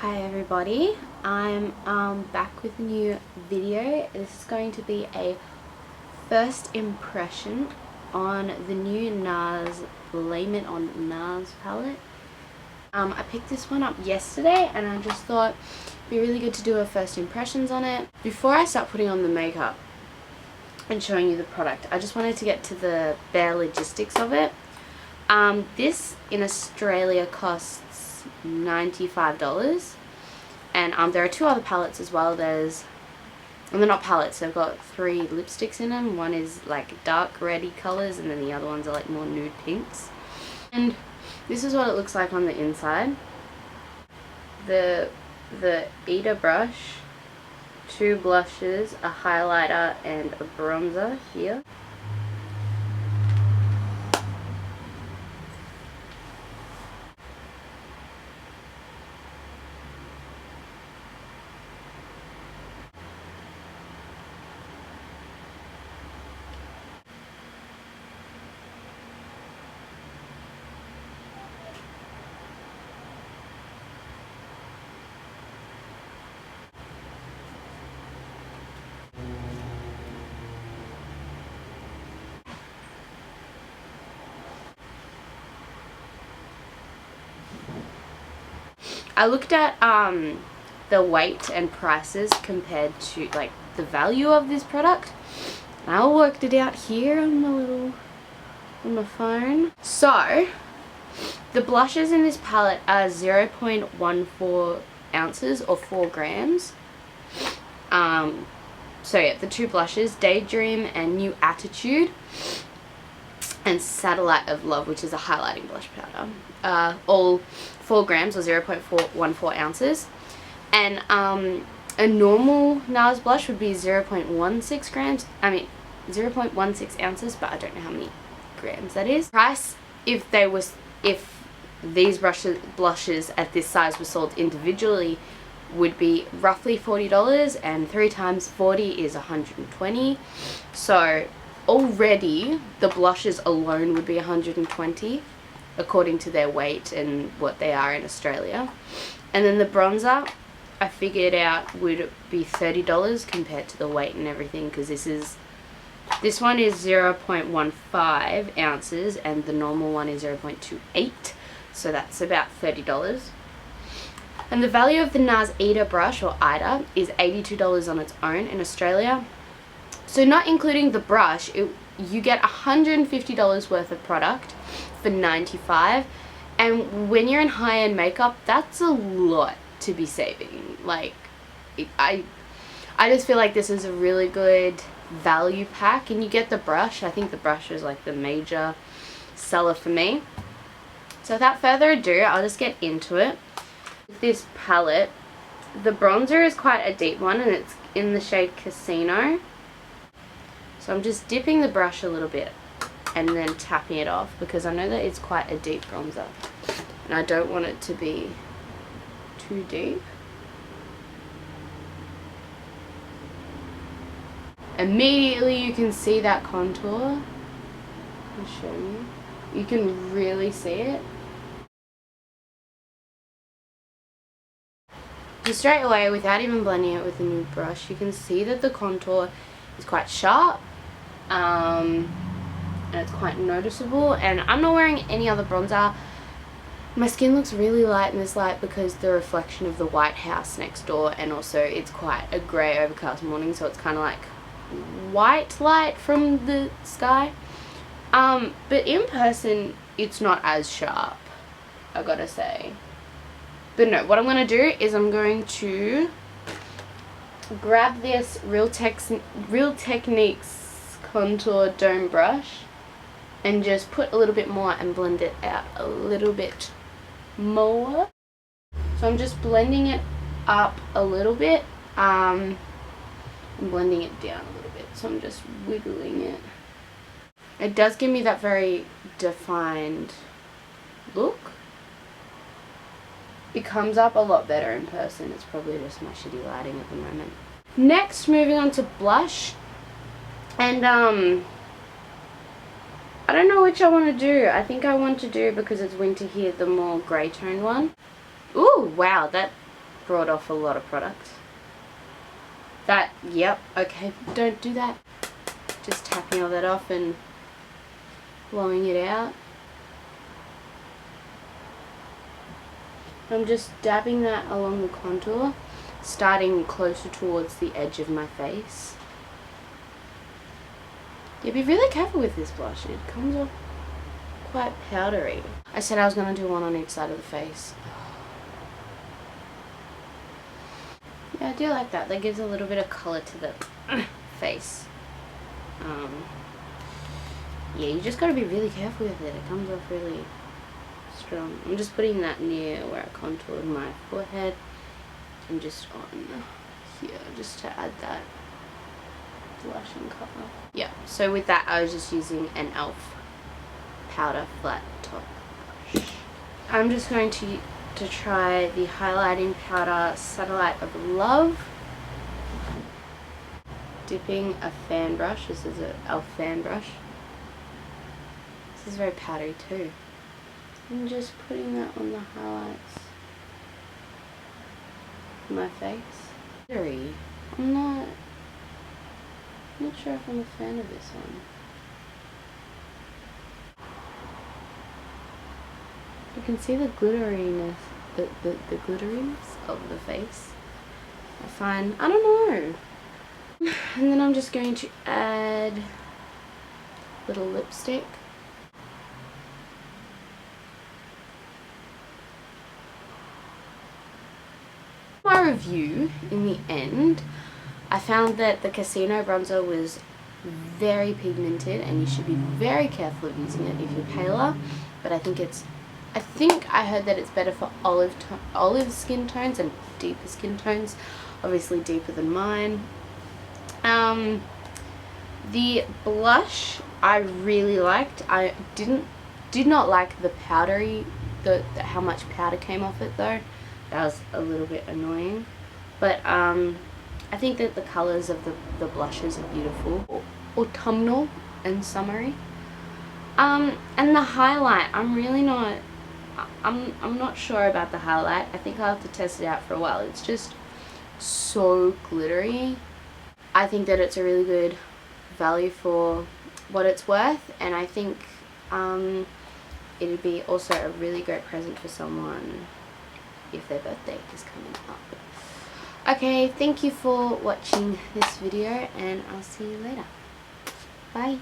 Hi everybody, I'm back with a new video. This is going to be a first impression on the new NARS Blame It on NARS palette. I picked this one up yesterday and I just thought it'd be really good to do a first impressions on it. Before I start putting on the makeup and showing you the product, I just wanted to get to the bare logistics of it. This in Australia costs $95, and there are two other palettes as well. And they're not palettes, they've got 3 lipsticks in them. One is like dark reddy colors and then the other ones are like more nude pinks. And this is what it looks like on the inside. The Eater brush, 2 blushes, a highlighter and a bronzer here. I looked at the weight and prices compared to like the value of this product. I worked it out here on my phone. So the blushes in this palette are 0.14 ounces or 4 grams. So yeah, the 2 blushes, Daydream and New Attitude, and Satellite of Love, which is a highlighting blush powder, all 4 grams or 0.14 ounces. And a normal NARS blush would be 0.16 grams. I mean 0.16 ounces, but I don't know how many grams that is. Price, if these blushes at this size were sold individually, would be roughly $40, and 3 times 40 is $120. So already the blushes alone would be $120 according to their weight and what they are in Australia. And then the bronzer I figured out would be $30 compared to the weight and everything, because this one is 0.15 ounces and the normal one is 0.28, so that's about $30. And the value of the NARS Eater brush, or Eater, is $82 on its own in Australia. So not including the brush, you get $150 worth of product for $95. And when you're in high-end makeup, that's a lot to be saving. Like, I just feel like this is a really good value pack. And you get the brush. I think the brush is like the major seller for me. So without further ado, I'll just get into it. This palette, the bronzer is quite a deep one and it's in the shade Casino. So I'm just dipping the brush a little bit and then tapping it off, because I know that it's quite a deep bronzer and I don't want it to be too deep. Immediately you can see that contour. I'll show you. You can really see it. Just straight away, without even blending it with a new brush, you can see that the contour is quite sharp, and it's quite noticeable. And I'm not wearing any other bronzer. My skin looks really light in this light because the reflection of the White House next door, and also it's quite a grey overcast morning, so it's kind of like white light from the sky. But in person it's not as sharp, I gotta say. But no, what I'm going to do is I'm going to grab this Real Techniques Contour Dome Brush and just put a little bit more and blend it out a little bit more. So I'm just blending it up a little bit, and blending it down a little bit. So I'm just wiggling it. It does give me that very defined look. It comes up a lot better in person. It's probably just my shitty lighting at the moment. Next, moving on to blush. And I don't know which I want to do. I think I want to do, because it's winter here, the more grey tone one. Ooh, wow, that brought off a lot of product. That, yep, okay, don't do that. Just tapping all that off and blowing it out. I'm just dabbing that along the contour, starting closer towards the edge of my face. Yeah, be really careful with this blush. It comes off quite powdery. I said I was going to do one on each side of the face. Yeah, I do like that. That gives a little bit of colour to the face. Yeah, you just got to be really careful with it. It comes off really strong. I'm just putting that near where I contoured my forehead and just on here, just to add that blushing colour. Yeah, so with that I was just using an e.l.f. powder flat top brush. I'm just going to try the highlighting powder Satellite of Love. Dipping a fan brush. This is an e.l.f. fan brush. This is very powdery too. And just putting that on the highlights of my face. Very. I'm not sure if I'm a fan of this one. You can see the glitteriness, the glitteriness of the face. I don't know. And then I'm just going to add a little lipstick. My review in the end, I found that the Casino bronzer was very pigmented and you should be very careful of using it if you're paler, but I think I heard that it's better for olive skin tones and deeper skin tones, obviously deeper than mine. The blush I really liked. I did not like the powdery, how much powder came off it though. That was a little bit annoying, but I think that the colours of the blushes are beautiful, autumnal and summery. And the highlight, I'm not sure about the highlight. I think I'll have to test it out for a while. It's just so glittery. I think that it's a really good value for what it's worth, and I think it'd be also a really great present for someone if their birthday is coming up. Okay, thank you for watching this video and I'll see you later. Bye.